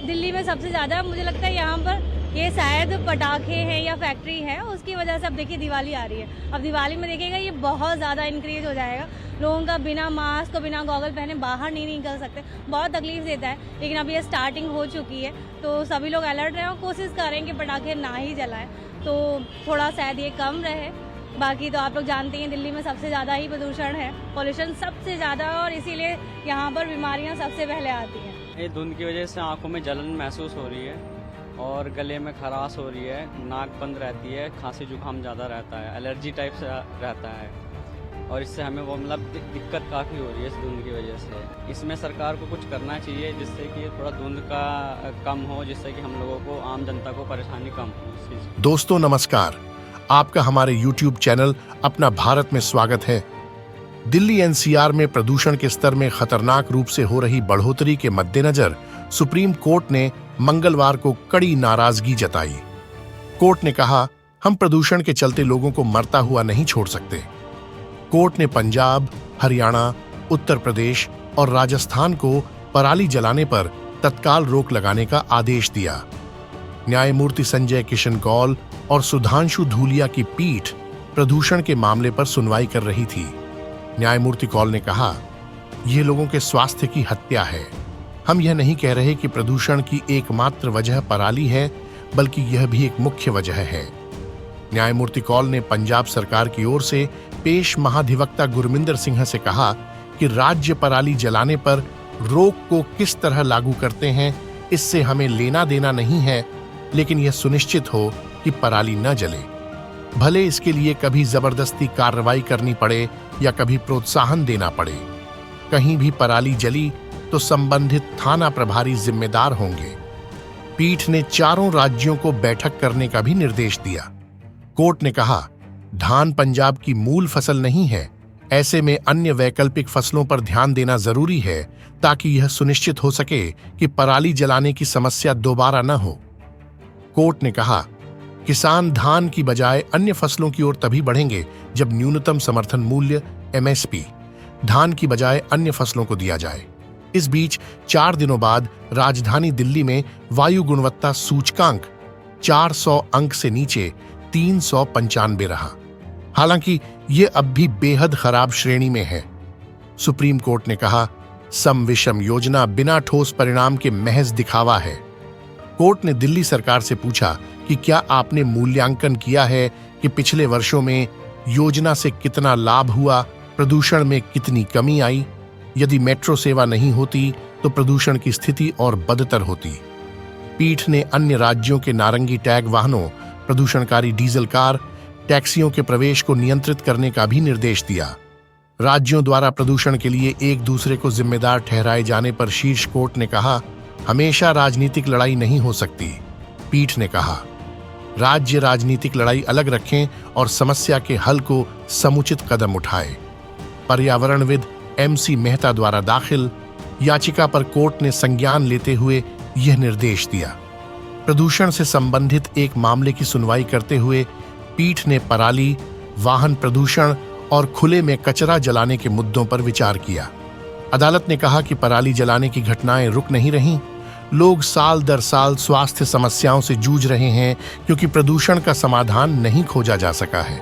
दिल्ली में सबसे ज़्यादा मुझे लगता है यहाँ पर ये शायद पटाखे हैं या फैक्ट्री है, उसकी वजह से अब देखिए दिवाली आ रही है। अब दिवाली में देखिएगा ये बहुत ज़्यादा इंक्रीज हो जाएगा। लोगों का बिना मास्क और बिना गॉगल पहने बाहर नहीं निकल सकते, बहुत तकलीफ देता है। लेकिन अभी ये स्टार्टिंग हो चुकी है तो सभी लोग अलर्ट रहें और कोशिश करें कि पटाखे ना ही जलाएं, तो थोड़ा शायद ये कम रहे। बाकी तो आप लोग जानते हैं दिल्ली में सबसे ज़्यादा ही प्रदूषण है, पॉल्यूशन सबसे ज़्यादा, और इसीलिए यहाँ पर बीमारियाँ सबसे पहले आती हैं। ये धुंध की वजह से आंखों में जलन महसूस हो रही है और गले में खराश हो रही है, नाक बंद रहती है, खांसी जुकाम ज़्यादा रहता है, एलर्जी टाइप से रहता है और इससे हमें वो मतलब दिक्कत काफ़ी हो रही है इस धुंध की वजह से। इसमें सरकार को कुछ करना चाहिए जिससे कि थोड़ा धुंध का कम हो, जिससे कि हम लोगों को, आम जनता को परेशानी कम हो इस चीज़ की। दोस्तों नमस्कार, आपका हमारे YouTube चैनल अपना भारत में स्वागत है। दिल्ली एनसीआर में प्रदूषण के स्तर में खतरनाक रूप से हो रही बढ़ोतरी के मद्देनजर सुप्रीम कोर्ट ने मंगलवार को कड़ी नाराजगी जताई। कोर्ट ने कहा, हम प्रदूषण के चलते लोगों को मरता हुआ नहीं छोड़ सकते। कोर्ट ने पंजाब, हरियाणा, उत्तर प्रदेश और राजस्थान को पराली जलाने पर तत्काल रोक लगाने का आदेश दिया। न्यायमूर्ति संजय किशन कौल और सुधांशु धूलिया की पीठ प्रदूषण के मामले पर सुनवाई कर रही थी। न्यायमूर्ति कौल ने कहा, यह लोगों के स्वास्थ्य की हत्या है। हम यह नहीं कह रहे कि प्रदूषण की एकमात्र वजह पराली है, बल्कि यह भी एक मुख्य वजह है। न्यायमूर्ति कौल ने पंजाब सरकार की ओर से पेश महाधिवक्ता गुरमिंदर सिंह से कहा कि राज्य पराली जलाने पर रोक को किस तरह लागू करते हैं, इससे हमें लेना देना नहीं है, लेकिन यह सुनिश्चित हो कि पराली न जले। भले इसके लिए कभी जबरदस्ती कार्रवाई करनी पड़े या कभी प्रोत्साहन देना पड़े। कहीं भी पराली जली तो संबंधित थाना प्रभारी जिम्मेदार होंगे। पीठ ने चारों राज्यों को बैठक करने का भी निर्देश दिया। कोर्ट ने कहा, धान पंजाब की मूल फसल नहीं है, ऐसे में अन्य वैकल्पिक फसलों पर ध्यान देना जरूरी है ताकि यह सुनिश्चित हो सके कि पराली जलाने की समस्या दोबारा न हो। कोर्ट ने कहा, किसान धान की बजाय अन्य फसलों की ओर तभी बढ़ेंगे जब न्यूनतम समर्थन मूल्य MSP धान की बजाय अन्य फसलों को दिया जाए। इस बीच 4 दिनों बाद राजधानी दिल्ली में वायु गुणवत्ता सूचकांक 400 अंक से नीचे 395 रहा। हालांकि यह अब भी बेहद खराब श्रेणी में है। सुप्रीम कोर्ट ने कहा, सम विषम योजना बिना ठोस परिणाम के महज दिखावा है। कोर्ट ने दिल्ली सरकार से पूछा कि क्या आपने मूल्यांकन किया है कि पिछले वर्षों में योजना से कितना लाभ हुआ, प्रदूषण में कितनी कमी आई। यदि मेट्रो सेवा नहीं होती तो प्रदूषण की स्थिति और बदतर होती। पीठ ने अन्य राज्यों के नारंगी टैग वाहनों, प्रदूषणकारी डीजल कार, टैक्सियों के प्रवेश को नियंत्रित करने का भी निर्देश दिया। राज्यों द्वारा प्रदूषण के लिए एक दूसरे को जिम्मेदार ठहराए जाने पर शीर्ष कोर्ट ने कहा, हमेशा राजनीतिक लड़ाई नहीं हो सकती। पीठ ने कहा, राज्य राजनीतिक लड़ाई अलग रखें और समस्या के हल को समुचित कदम उठाए। पर्यावरणविद MC मेहता द्वारा दाखिल याचिका पर कोर्ट ने संज्ञान लेते हुए यह निर्देश दिया। प्रदूषण से संबंधित एक मामले की सुनवाई करते हुए पीठ ने पराली, वाहन प्रदूषण और खुले में कचरा जलाने के मुद्दों पर विचार किया। अदालत ने कहा कि पराली जलाने की घटनाएं रुक नहीं रहीं। लोग साल दर साल स्वास्थ्य समस्याओं से जूझ रहे हैं क्योंकि प्रदूषण का समाधान नहीं खोजा जा सका है।